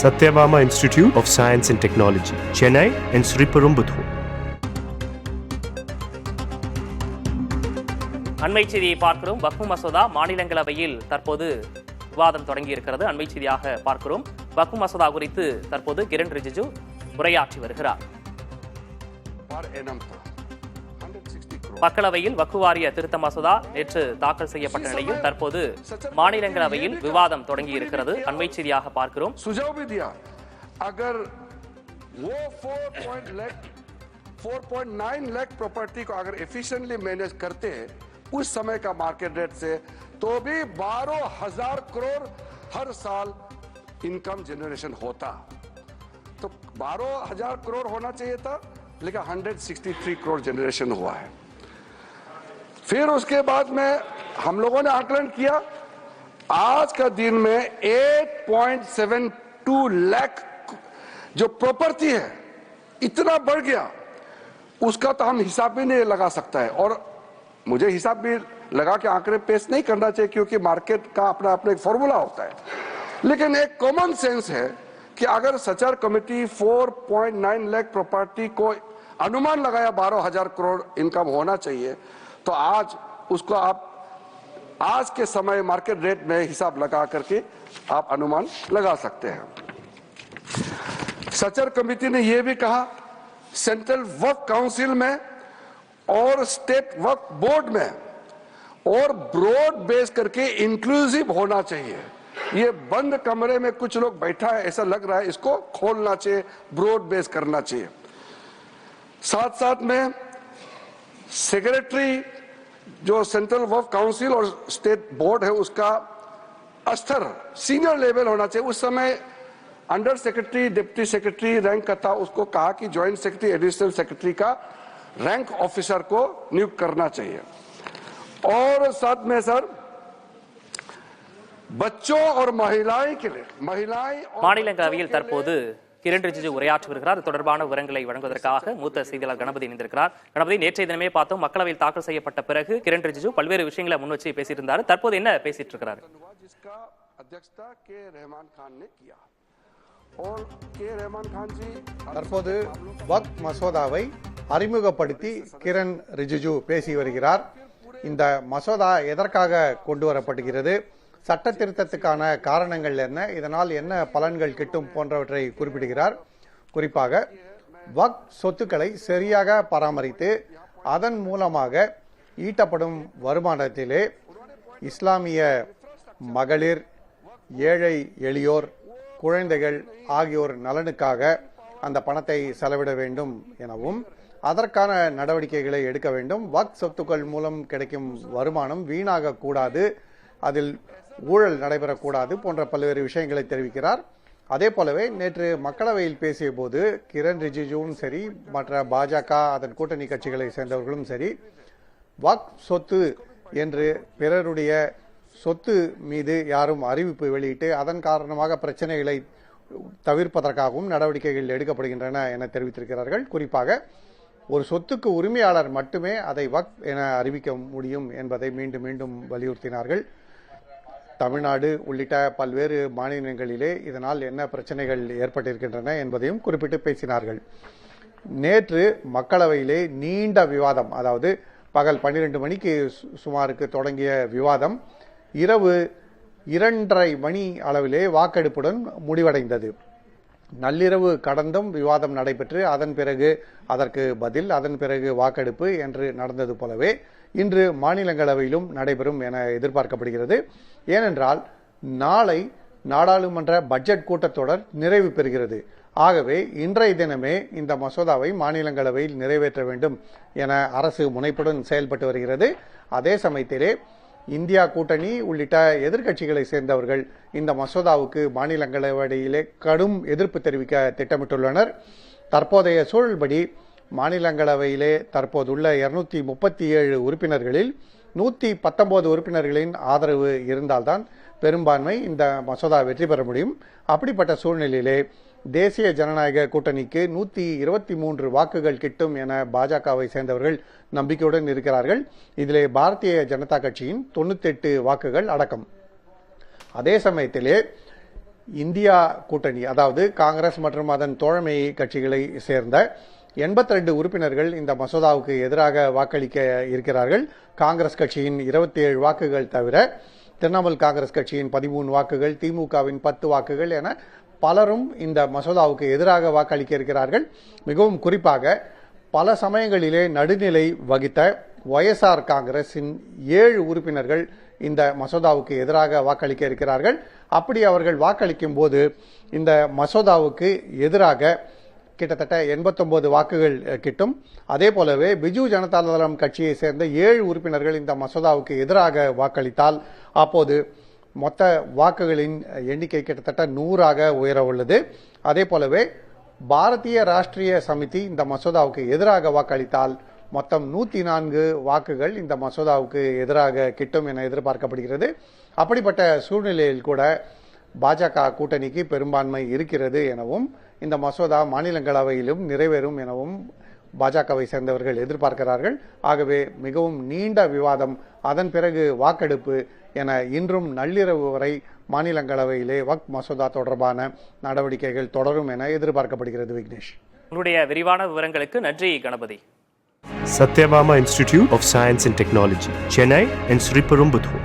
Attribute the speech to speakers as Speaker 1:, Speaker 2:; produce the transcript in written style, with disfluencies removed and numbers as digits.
Speaker 1: Satyabama Institute of Science and Technology, Chennai and Sriperumbudur.
Speaker 2: அண்மை செய்தியை பார்க்கிறோம். வக்ஃப் மசோதா மாநிலங்களவையில் தற்போது விவாதம் தொடங்கி இருக்கிறது. அண்மை செய்தியாக பார்க்கிறோம். வக்ஃப் மசோதா குறித்து தற்போது கிரண் ரிஜிஜு உரையாற்றி வருகிறார். மக்களவையில் வக்ஃப் வாரிய திருத்த மசோதா நேற்று தாக்கல் செய்யப்பட்ட நிலையில் தற்போது மாநிலங்களவையில் விவாதம் தொடங்கி இருக்கிறது. அண்மை செய்தியாக பார்க்கிறோம்.
Speaker 3: अगर वो 4.9 लाख प्रॉपर्टी को अगर एफिशिएंटली मैनेज करते उस समय का मार्केट रेट से तो भी 12,000 करोड़ हर साल इनकम जनरेशन होता. तो 12,000 करोड़ होना चाहिए था, लेकिन 163 करोड़ जनरेशन हुआ है. फिर उसके बाद में हम लोगों ने आकलन किया, आज का दिन में 8.72 लाख जो प्रॉपर्टी है इतना बढ़ गया, उसका तो हम हिसाब भी नहीं लगा सकता है. और मुझे हिसाब भी लगा के आंकड़े पेश नहीं करना चाहिए, क्योंकि मार्केट का अपना अपना एक फॉर्मूला होता है. लेकिन एक कॉमन सेंस है कि अगर सचार कमेटी 4.9 लाख प्रॉपर्टी को अनुमान लगाया 12,000 करोड़ इनकम होना चाहिए, तो आज उसको आप आज के समय मार्केट रेट में हिसाब लगा करके आप अनुमान लगा सकते हैं. सचर कमेटी ने यह भी कहा, सेंट्रल वक्फ काउंसिल में और स्टेट वक्फ बोर्ड में और ब्रॉड बेस करके इंक्लूसिव होना चाहिए. ये बंद कमरे में कुछ लोग बैठा है ऐसा लग रहा है, इसको खोलना चाहिए, ब्रॉड बेस करना चाहिए. साथ साथ में सेक्रेटरी जो सेंट्रल वक्फ काउंसिल और स्टेट बोर्ड है उसका स्तर सीनियर लेवल होना चाहिए. उस समय under secretary deputy secretary rank का था, उसको कहा कि ज्वाइंट सेक्रेटरी एडिशनल सेक्रेटरी का रैंक ऑफिसर को नियुक्त करना चाहिए. और साथ में सर बच्चों और महिलाएं के लिए
Speaker 2: மாநிலங்களவையில் தற்போது கிரண் ரிஜிஜு உரையாற்றி வருகிறார். தொடர்பான விவரங்களை வழங்குவதற்காக மூத்த செய்தியாளர் கணபதி இணைந்திருக்கிறார். கணபதி, நேற்றைய தினமே பார்த்தோம், மக்களவையில் தாக்கல் செய்யப்பட்ட பிறகு கிரண் ரிஜிஜு பல்வேறு விஷயங்களை முன் வச்சு பேசியிருந்தார். தற்போது என்ன பேசிட்டு இருக்கிறார்?
Speaker 4: தற்போது வக்ஃப் மசோதாவை அறிமுகப்படுத்தி கிரண் ரிஜிஜு பேசி வருகிறார். இந்த மசோதா எதற்காக கொண்டு வரப்படுகிறது, சட்ட திருத்தத்துக்கான காரணங்கள் என்ன, இதனால் என்ன பலன்கள் கிட்டும் போன்றவற்றை குறிப்பிடுகிறார். குறிப்பாக வக்ஃப் சொத்துக்களை சரியாக பராமரித்து அதன் மூலமாக ஈட்டப்படும் வருமானத்திலே இஸ்லாமிய மகளிர், ஏழை எளியோர், குழந்தைகள் ஆகியோர் நலனுக்காக அந்த பணத்தை செலவிட வேண்டும் எனவும் அதற்கான நடவடிக்கைகளை எடுக்க வேண்டும். வக்ஃப் சொத்துக்கள் மூலம் கிடைக்கும் வருமானம் வீணாக கூடாது, அதில் ஊழல் நடைபெறக்கூடாது போன்ற பல்வேறு விஷயங்களை தெரிவிக்கிறார். அதே போலவே நேற்று மக்களவையில் பேசிய போது கிரண் ரிஜிஜுவும் சரி, மற்ற பாஜக அதன் கூட்டணி கட்சிகளை சேர்ந்தவர்களும் சரி, வக்ஃப் சொத்து என்று பிறருடைய சொத்து மீது யாரும் அறிவிப்பு வெளியிட்டு அதன் காரணமாக பிரச்சனைகளை தவிர்ப்பதற்காகவும் நடவடிக்கைகள் எடுக்கப்படுகின்றன என தெரிவித்திருக்கிறார்கள். குறிப்பாக ஒரு சொத்துக்கு உரிமையாளர் மட்டுமே அதை வக்ஃப் என அறிவிக்க முடியும் என்பதை மீண்டும் மீண்டும் வலியுறுத்தினார்கள். தமிழ்நாடு உள்ளிட்ட பல்வேறு மாநிலங்களிலே இதனால் என்ன பிரச்சனைகள் ஏற்பட்டிருக்கின்றன என்பதையும் குறிப்பிட்டு பேசினார்கள். நேற்று மக்களவையிலே நீண்ட விவாதம், அதாவது பகல் 12 மணிக்கு சுமாருக்கு தொடங்கிய விவாதம் இரவு 2:30 மணி அளவிலே வாக்கெடுப்புடன் முடிவடைந்தது. நள்ளிரவு கடந்தும் விவாதம் நடைபெற்று அதன் பிறகு அதற்கு பதில், அதன் பிறகு வாக்கெடுப்பு என்று நடந்தது போலவே இன்று மாநிலங்களவையிலும் நடைபெறும் என எதிர்பார்க்கப்படுகிறது. ஏனென்றால் நாளை நாடாளுமன்ற பட்ஜெட் கூட்டத்தொடர் நிறைவு பெறுகிறது. ஆகவே இன்றைய தினமே இந்த மசோதாவை மாநிலங்களவையில் நிறைவேற்ற வேண்டும் என அரசு முனைப்புடன் செயல்பட்டு வருகிறது. அதே சமயத்திலே இந்தியா கூட்டணி உள்ளிட்ட எதிர்க்கட்சிகளை சேர்ந்தவர்கள் இந்த மசோதாவுக்கு மாநிலங்களவையிலே கடும் எதிர்ப்பு தெரிவிக்க திட்டமிட்டுள்ளனர். தற்போதைய சூழல்படி மாநிலங்களவையிலே தற்போதுள்ள 237 உறுப்பினர்களில் 119 உறுப்பினர்களின் ஆதரவு இருந்தால்தான் பெரும்பான்மை இந்த மசோதா வெற்றி பெற முடியும். அப்படிப்பட்ட சூழ்நிலையிலே தேசிய ஜனநாயக கூட்டணிக்கு 123 வாக்குகள் கிட்டும் என பாஜகவை சேர்ந்தவர்கள் நம்பிக்கையுடன் இருக்கிறார்கள். இதிலே பாரதிய ஜனதா கட்சியின் 98 வாக்குகள் அடக்கம். அதே சமயத்திலே இந்தியா கூட்டணி, அதாவது காங்கிரஸ் மற்றும் அதன் தோழமை கட்சிகளை சேர்ந்த 82 உறுப்பினர்கள் இந்த மசோதாவுக்கு எதிராக வாக்களிக்க இருக்கிறார்கள். காங்கிரஸ் கட்சியின் 27 வாக்குகள் தவிர திரிணாமுல் காங்கிரஸ் கட்சியின் 13 வாக்குகள், திமுகவின் 10 வாக்குகள் என பலரும் இந்த மசோதாவுக்கு எதிராக வாக்களிக்க இருக்கிறார்கள். மிகவும் குறிப்பாக பல சமயங்களிலே நடுநிலை வகித்த ஒய்எஸ்ஆர் காங்கிரசின் 7 உறுப்பினர்கள் இந்த மசோதாவுக்கு எதிராக வாக்களிக்க இருக்கிறார்கள். அப்படி அவர்கள் வாக்களிக்கும் போது இந்த மசோதாவுக்கு எதிராக கிட்டத்தட்ட 89 வாக்குகள் கிட்டும். அதே போலவே பிஜு ஜனதா தளம் கட்சியை சேர்ந்த 7 உறுப்பினர்கள் இந்த மசோதாவுக்கு எதிராக வாக்களித்தால் அப்போது மொத்த வாக்குகளின் எண்ணிக்கை கிட்டத்தட்ட 100ஆக உயர உள்ளது. அதே போலவே பாரதிய ராஷ்டிரிய சமிதி இந்த மசோதாவுக்கு எதிராக வாக்களித்தால் மொத்தம் 104 வாக்குகள் இந்த மசோதாவுக்கு எதிராக கிட்டும் என எதிர்பார்க்கப்படுகிறது. அப்படிப்பட்ட சூழ்நிலையில் கூட பாஜக கூட்டணிக்கு பெரும்பான்மை இருக்கிறது எனவும் இந்த மசோதா மாநிலங்களவையிலும் நிறைவேறும் எனவும் பாஜகவை சேர்ந்தவர்கள் எதிர்பார்க்கிறார்கள். ஆகவே மிகவும் நீண்ட விவாதம், அதன் பிறகு வாக்கெடுப்பு என இன்றும் நள்ளிரவு வரை மாநிலங்களவையிலே வக்ஃப் மசோதா தொடர்பான நடவடிக்கைகள் தொடரும் என எதிர்பார்க்கப்படுகிறது. விக்னேஷ்,
Speaker 2: உங்களுடைய விரிவான விவரங்களுக்கு நன்றி Ganapathi.
Speaker 1: Satyabama Institute of Science and Technology, Chennai and Sri Perumbudur.